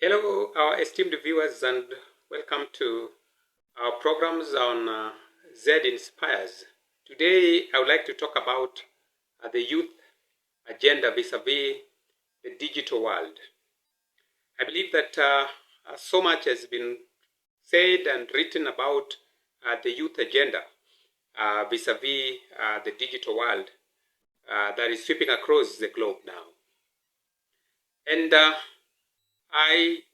Hello, our esteemed viewers, and welcome to our programs on Z Inspires. Today, I would like to talk about the youth agenda vis-a-vis the digital world. I believe that so much has been said and written about the youth agenda vis-a-vis the digital world that is sweeping across the globe now. And I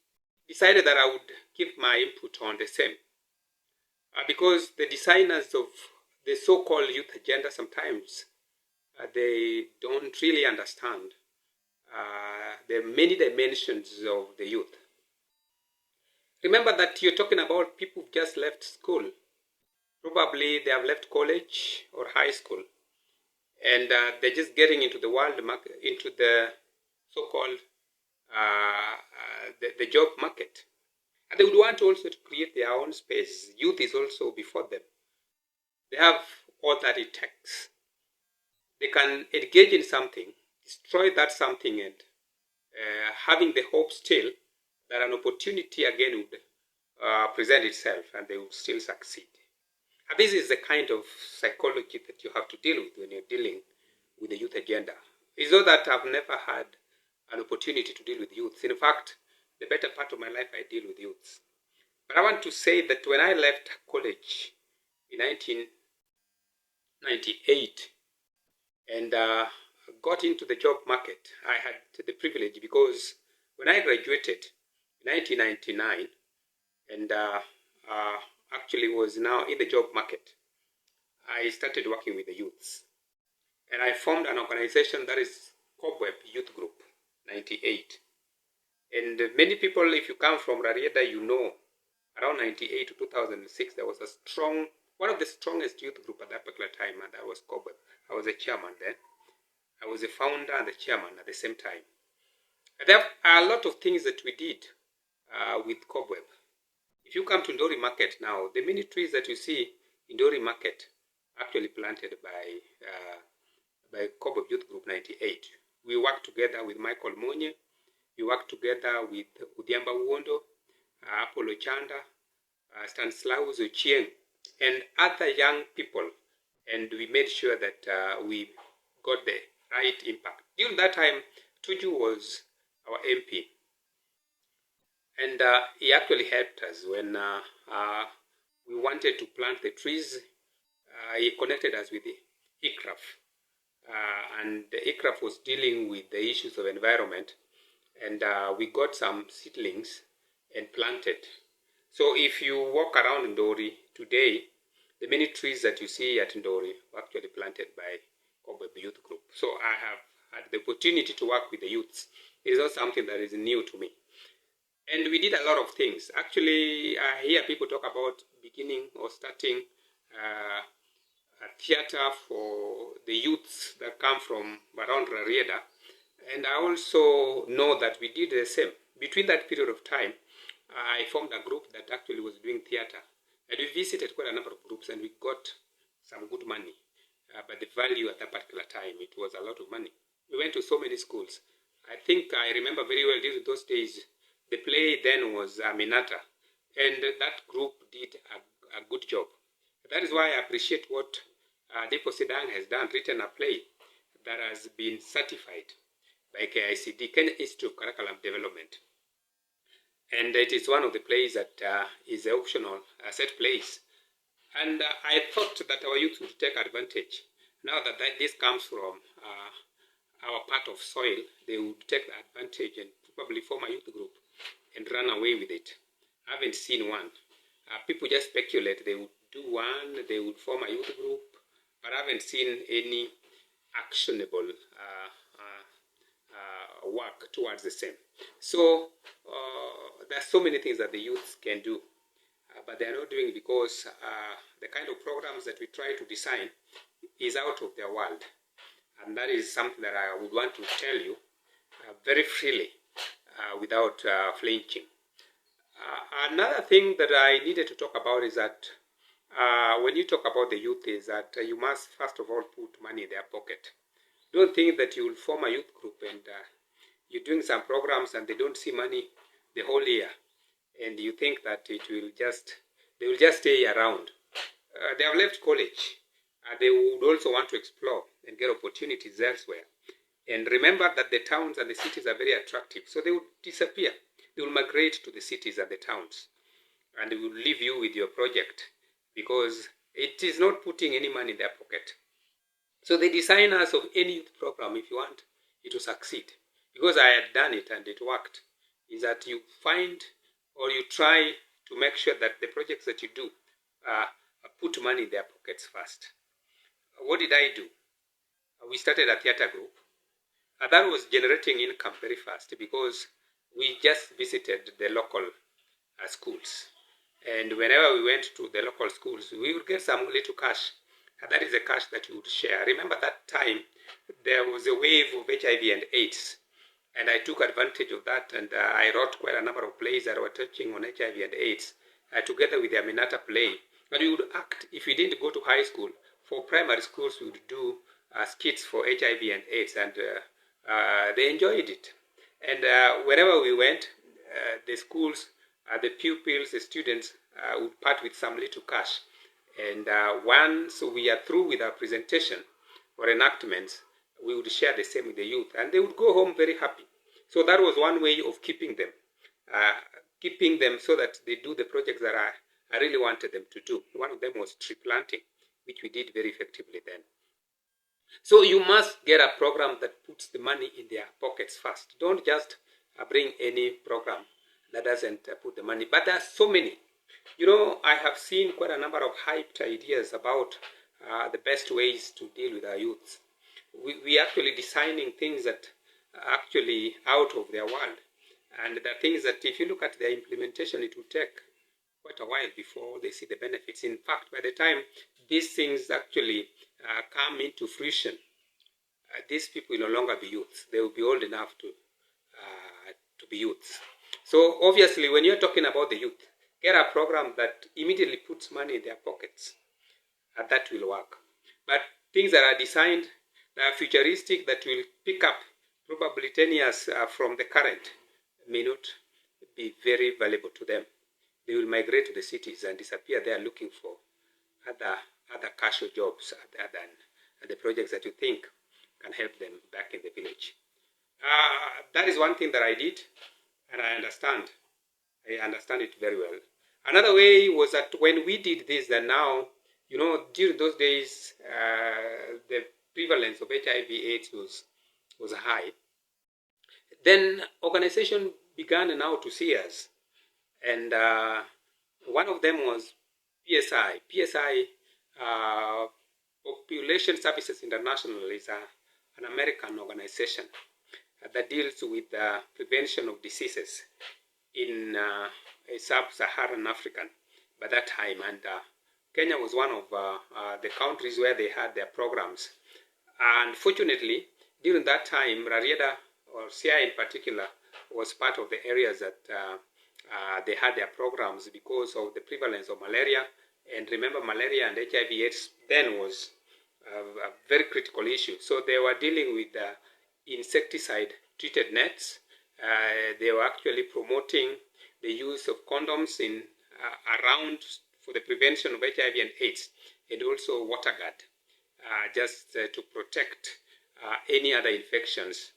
decided that I would give my input on the same. Because the designers of the so-called youth agenda sometimes they don't really understand the many dimensions of the youth. Remember that you're talking about people who just left school. Probably they have left college or high school, and they're just getting into the world market, into the so-called the job market. And they would want also to create their own space. Youth is also before them. They have all that it takes. They can engage in something, destroy that something, and having the hope still that an opportunity again would present itself and they would still succeed. And this is the kind of psychology that you have to deal with when you're dealing with the youth agenda. It's not that I've never had an opportunity to deal with youths. In fact, the better part of my life I deal with youths. But I want to say that when I left college in 1998 and got into the job market, I had the privilege because when I graduated in 1999 and actually was now in the job market, I started working with the youths. And I formed an organization that is Cobweb Youth Group 98. And many people, if you come from Rarieda, you know, around 98 to 2006, there was a strong, one of the strongest youth group at that particular time, and that was Cobweb. I was the chairman then. I was the founder and the chairman at the same time. And there are a lot of things that we did with Cobweb. If you come to Ndori Market now, the many trees that you see in Ndori Market actually planted by Cobweb Youth Group 98. We worked together with Michael Monye. We worked together with Udiamba Uwondo, Apollo Chanda, Stanislaus Ochieng, and other young people. And we made sure that we got the right impact. During that time, Tuju was our MP. And he actually helped us when we wanted to plant the trees. He connected us with the ICRAF. And the ICRAF was dealing with the issues of environment. And we got some seedlings and planted. So if you walk around Ndori today, the many trees that you see at Ndori were actually planted by Cobweb Youth Group. So I have had the opportunity to work with the youths. It is not something that is new to me. And we did a lot of things. Actually, I hear people talk about beginning or starting a theater for the youths that come from around Rarieda. And I also know that we did the same. Between that period of time, I formed a group that actually was doing theater. And we visited quite a number of groups and we got some good money. But the value at that particular time, it was a lot of money. We went to so many schools. I think I remember very well during those days, the play then was Aminata. And that group did a good job. That is why I appreciate what Depo Sidang has done, written a play that has been certified by KICD, Kenya Institute of Curriculum Development. And it is one of the plays that is optional set plays. And I thought that our youth would take advantage. Now that this comes from our part of soil, they would take the advantage and probably form a youth group and run away with it. I haven't seen one. People just speculate they would do one, they would form a youth group, but I haven't seen any actionable work towards the same. So there are so many things that the youth can do, but they are not doing because the kind of programs that we try to design is out of their world. And that is something that I would want to tell you very freely without flinching. Another thing that I needed to talk about is that when you talk about the youth is that you must first of all put money in their pocket. Don't think that you will form a youth group and you're doing some programs and they don't see money the whole year, and you think that they will just stay around. They have left college. They would also want to explore and get opportunities elsewhere. And remember that the towns and the cities are very attractive, so they would disappear. They will migrate to the cities and the towns, and they will leave you with your project because it is not putting any money in their pocket. So the designers of any youth program, if you want it to succeed, because I had done it and it worked, is that you find or you try to make sure that the projects that you do put money in their pockets first. What did I do? We started a theater group. That was generating income very fast because we just visited the local schools. And whenever we went to the local schools, we would get some little cash. And that is the cash that you would share. Remember that time, there was a wave of HIV and AIDS. And I took advantage of that, and I wrote quite a number of plays that were touching on HIV and AIDS, together with the Aminata play. And we would act, if we didn't go to high school, for primary schools, we would do skits for HIV and AIDS, and they enjoyed it. And wherever we went, the schools, the pupils, the students would part with some little cash. And once we are through with our presentation or enactments, we would share the same with the youth, and they would go home very happy. So that was one way of keeping them so that they do the projects that I really wanted them to do. One of them was tree planting, which we did very effectively then. So you must get a program that puts the money in their pockets first. Don't just bring any program that doesn't put the money. But there are so many. You know, I have seen quite a number of hyped ideas about the best ways to deal with our youth. We are actually designing things that are actually out of their world. And there are things that if you look at their implementation, it will take quite a while before they see the benefits. In fact, by the time these things actually come into fruition, these people will no longer be youths. They will be old enough to be youths. So obviously, when you're talking about the youth, get a program that immediately puts money in their pockets, and that will work. But things that are designed, that are futuristic, that will pick up probably 10 years from the current, may not be very valuable to them. They will migrate to the cities and disappear there looking for other casual jobs other than the projects that you think can help them back in the village. That is one thing that I did, and I understand it very well. Another way was that when we did this, that now, you know, during those days, the prevalence of HIV/AIDS was high. Then organization began now to see us, and one of them was PSI. PSI, Population Services International, is an American organization that deals with the prevention of diseases in sub-Saharan Africa by that time. And Kenya was one of the countries where they had their programs. And fortunately, during that time, Rarieda, or CI in particular, was part of the areas that they had their programs because of the prevalence of malaria. And remember, malaria and HIV/AIDS then was a very critical issue. So they were dealing with insecticide-treated nets. They were actually promoting the use of condoms in around for the prevention of HIV and AIDS, and also WaterGuard, just to protect any other infections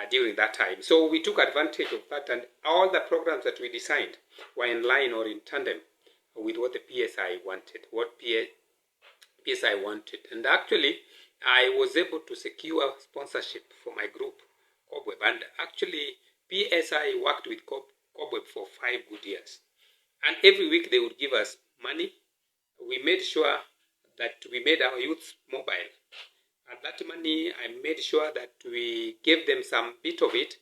during that time. So we took advantage of that, and all the programs that we designed were in line or in tandem with what the PSI wanted, PSI wanted. And actually, I was able to secure sponsorship for my group, Cobweb. And actually, PSI worked with Cobweb for 5 good years. And every week they would give us money. We made sure that we made our youth mobile. And that money, I made sure that we gave them some bit of it,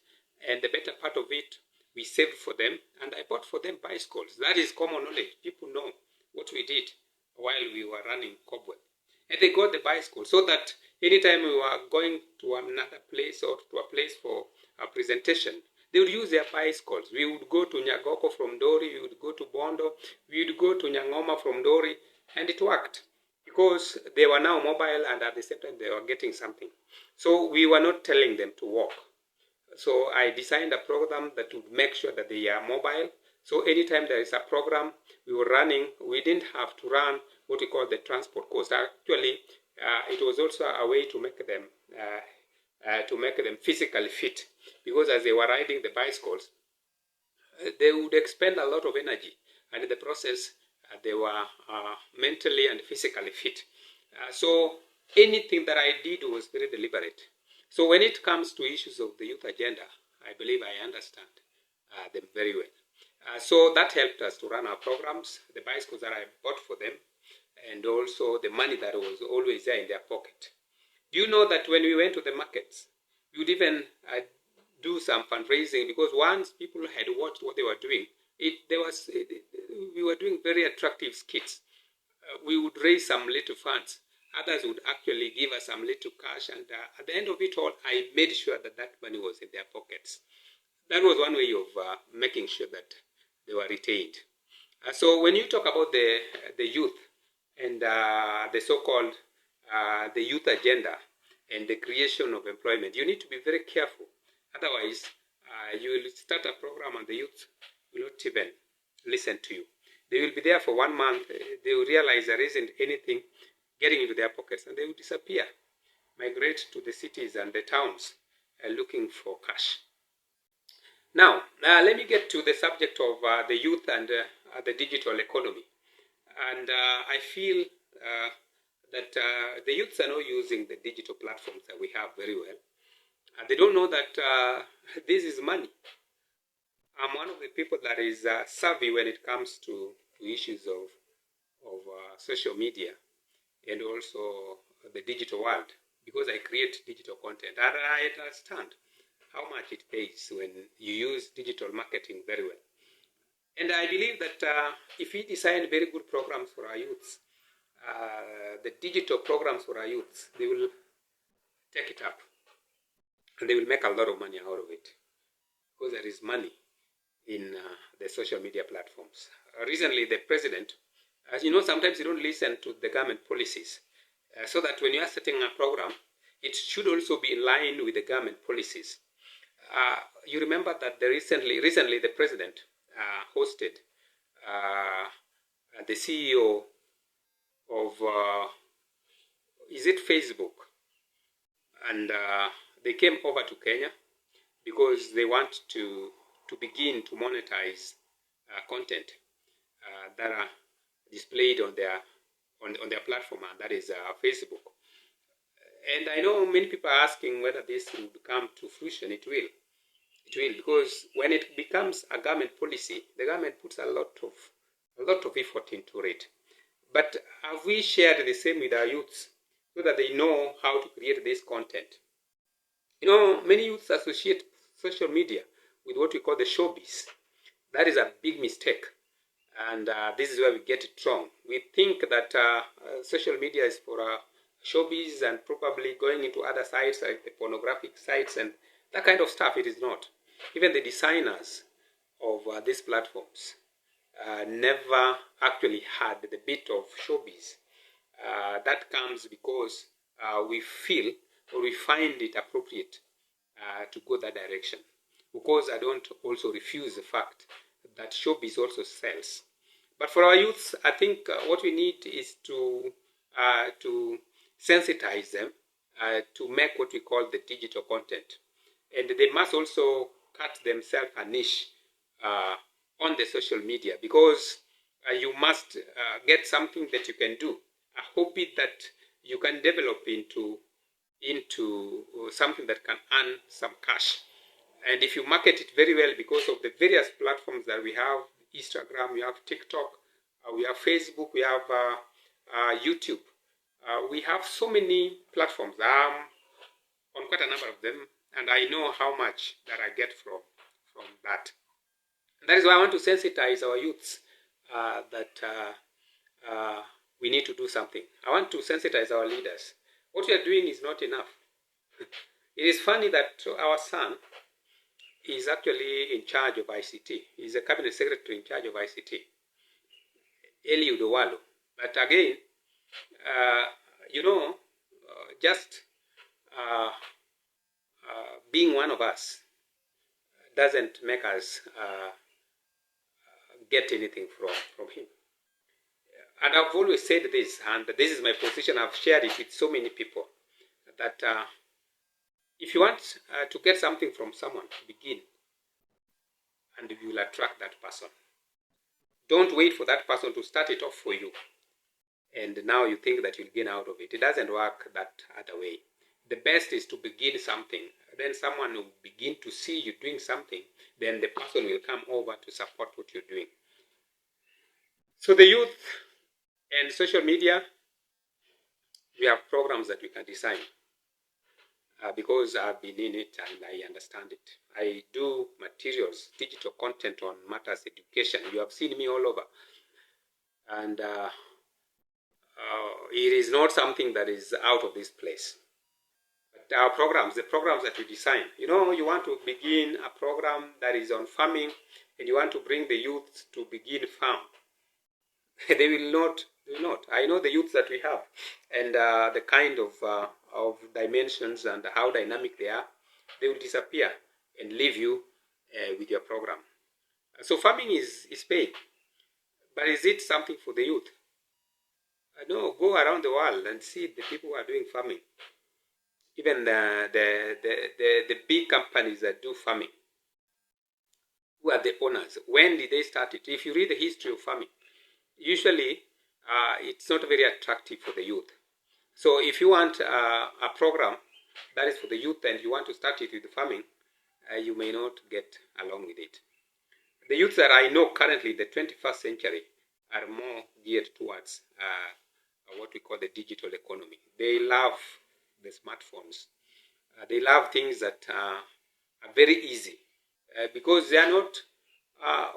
and the better part of it we saved for them, and I bought for them bicycles. That is common knowledge. People know what we did while we were running Cobweb. And they got the bicycle so that anytime we were going to another place or to a place for a presentation, they would use their bicycles. We would go to Nyagoko from Dori, we would go to Bondo, we would go to Nyangoma from Dori, and it worked because they were now mobile, and at the same time they were getting something. So we were not telling them to walk. So I designed a program that would make sure that they are mobile. So anytime there is a program we were running, we didn't have to run what we call the transport cost. Actually, it was also a way to make them physically fit, because as they were riding the bicycles, they would expend a lot of energy, and in the process, they were mentally and physically fit. So anything that I did was very deliberate. So when it comes to issues of the youth agenda, I believe I understand them very well. So that helped us to run our programs, the bicycles that I bought for them, and also the money that was always there in their pocket. Do you know that when we went to the markets, we would even do some fundraising, because once people had watched what they were doing, we were doing very attractive skits. We would raise some little funds. Others would actually give us some little cash, and at the end of it all, I made sure that that money was in their pockets. That was one way of making sure that they were retained. So when you talk about the youth and the so-called the youth agenda and the creation of employment, you need to be very careful. Otherwise, you will start a program and the youth will not even listen to you. They will be there for 1 month. They will realize there isn't anything getting into their pockets, and they will disappear, migrate to the cities and the towns looking for cash. Now, let me get to the subject of the youth and the digital economy. And I feel that the youths are not using the digital platforms that we have very well. And they don't know that this is money. I'm one of the people that is savvy when it comes to issues of social media and also the digital world, because I create digital content and I understand how much it pays when you use digital marketing very well. And I believe that if we design very good programs for our youths, the digital programs for our youths, they will take it up and they will make a lot of money out of it, because there is money in the social media platforms. Recently, the president, as you know, sometimes you don't listen to the government policies, so that when you are setting a program, it should also be in line with the government policies. You remember that recently the president hosted the CEO of, is it Facebook? And they came over to Kenya because they want to begin to monetize content that are displayed on their platform, and that is Facebook. And I know many people are asking whether this will come to fruition. It will. It will, because when it becomes a government policy, the government puts a lot of effort into it. But have we shared the same with our youths so that they know how to create this content? You know, many youths associate social media with what we call the showbiz. That is a big mistake. And this is where we get it wrong. We think that social media is for showbiz and probably going into other sites like the pornographic sites and that kind of stuff. It is not. Even the designers of these platforms never actually had the bit of showbiz. That comes because we feel or we find it appropriate to go that direction. Of course, I don't also refuse the fact that showbiz also sells. But for our youths, I think what we need is to sensitize them to make what we call the digital content. And they must also cut themselves a niche on the social media, because you must get something that you can do, a hobby that you can develop into something that can earn some cash. And if you market it very well, because of the various platforms that we have, Instagram, we have TikTok, we have Facebook, we have YouTube. We have so many platforms. On quite a number of them, and I know how much that I get from that. And that is why I want to sensitize our youths that we need to do something. I want to sensitize our leaders. What we are doing is not enough. It is funny that our son is actually in charge of ICT. He's a cabinet secretary in charge of ICT, Eliud Owalo. But again, just being one of us, doesn't make us get anything from him. And I've always said this, and this is my position. I've shared it with so many people, that if you want to get something from someone, begin, and you will attract that person. Don't wait for that person to start it off for you, and now you think that you'll gain out of it. It doesn't work that other way. The best is to begin something. Then someone will begin to see you doing something. Then the person will come over to support what you're doing. So the youth and social media, we have programs that we can design. Because I've been in it and I understand it. I do materials, digital content on matters education. You have seen me all over. And it is not something that is out of this place. But our programs, the programs that we design, you want to begin a program that is on farming, and you want to bring the youth to begin farm. They will not. I know the youth that we have, and the kind of dimensions and how dynamic they are. They will disappear and leave you with your program. So farming is paid, but is it something for the youth? No, go around the world and see the people who are doing farming. Even the big companies that do farming, who are the owners? When did they start it? If you read the history of farming, usually it's not very attractive for the youth. So if you want a program that is for the youth and you want to start it with farming, you may not get along with it. The youth that I know currently in the 21st century are more geared towards what we call the digital economy. They love the smartphones. They love things that are very easy because they are not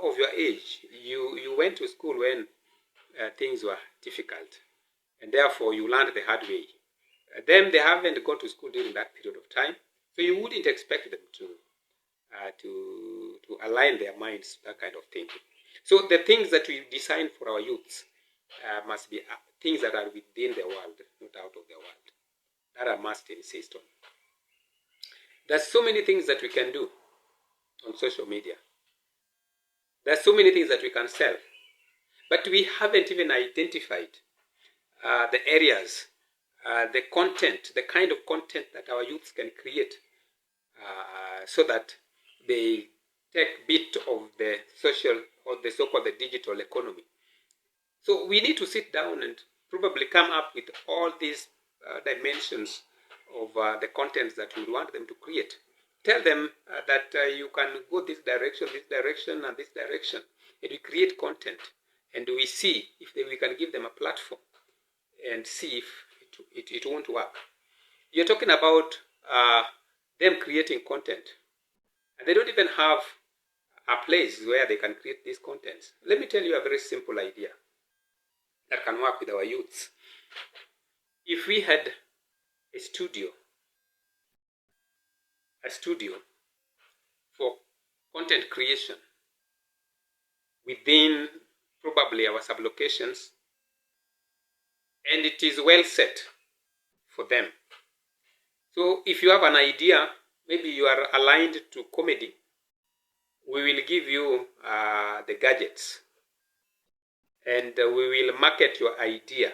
of your age. You went to school when things were difficult, and therefore you learned the hard way. Them, they haven't gone to school during that period of time, so you wouldn't expect them to align their minds to that kind of thinking. So the things that we design for our youths must be things that are within the world, not out of the world. That I must insist on. There's so many things that we can do on social media. There's so many things that we can sell, but we haven't even identified the areas, the content, the kind of content that our youths can create so that they take bit of the social or the so-called the digital economy. So we need to sit down and probably come up with all these dimensions of the contents that we want them to create. Tell them that you can go this direction, and this direction, and we create content, and we see if we can give them a platform and see if it won't work. You're talking about them creating content, and they don't even have a place where they can create these contents. Let me tell you a very simple idea that can work with our youths. If we had a studio for content creation within probably our sublocations, and it is well set for them. So if you have an idea, maybe you are aligned to comedy, we will give you the gadgets, and we will market your idea.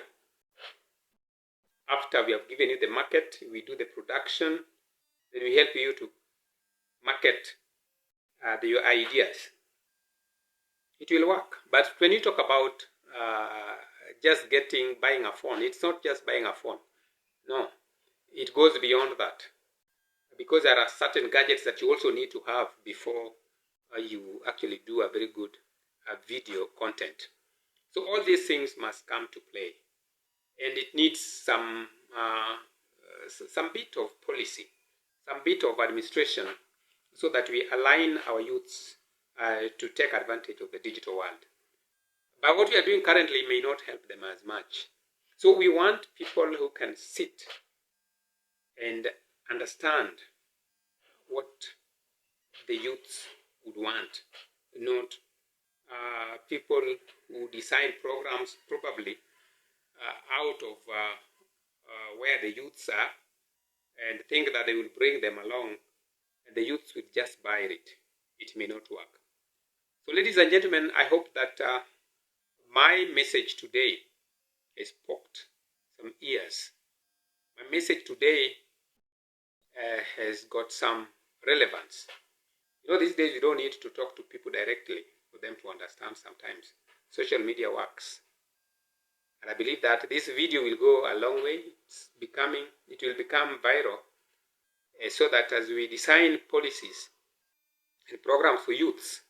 After we have given you the market, we do the production, then we help you to market your ideas. It will work. But when you talk about just buying a phone, it's not just buying a phone. No, it goes beyond that, because there are certain gadgets that you also need to have before you actually do a very good video content. So all these things must come to play, and it needs some bit of policy, some bit of administration, so that we align our youths to take advantage of the digital world. But what we are doing currently may not help them as much. So we want people who can sit and understand what the youths would want, not people who design programs probably out of where the youths are and think that they will bring them along, and the youths will just buy it. it may not work. So ladies and gentlemen, I hope that my message today has poked some ears. My message today has got some relevance. You know, these days you don't need to talk to people directly for them to understand sometimes. Social media works. And I believe that this video will go a long way. It will become viral so that as we design policies and programs for youths,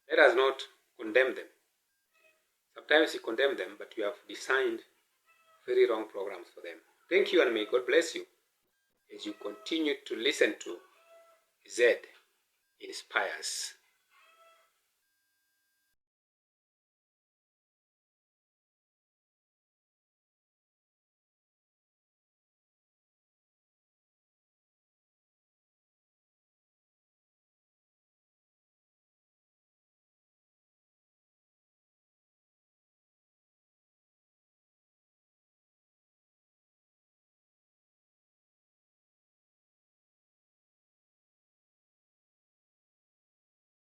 let us not condemn them. Sometimes we condemn them, but we have designed very wrong programs for them. Thank you, and may God bless you as you continue to listen to Z Inspires.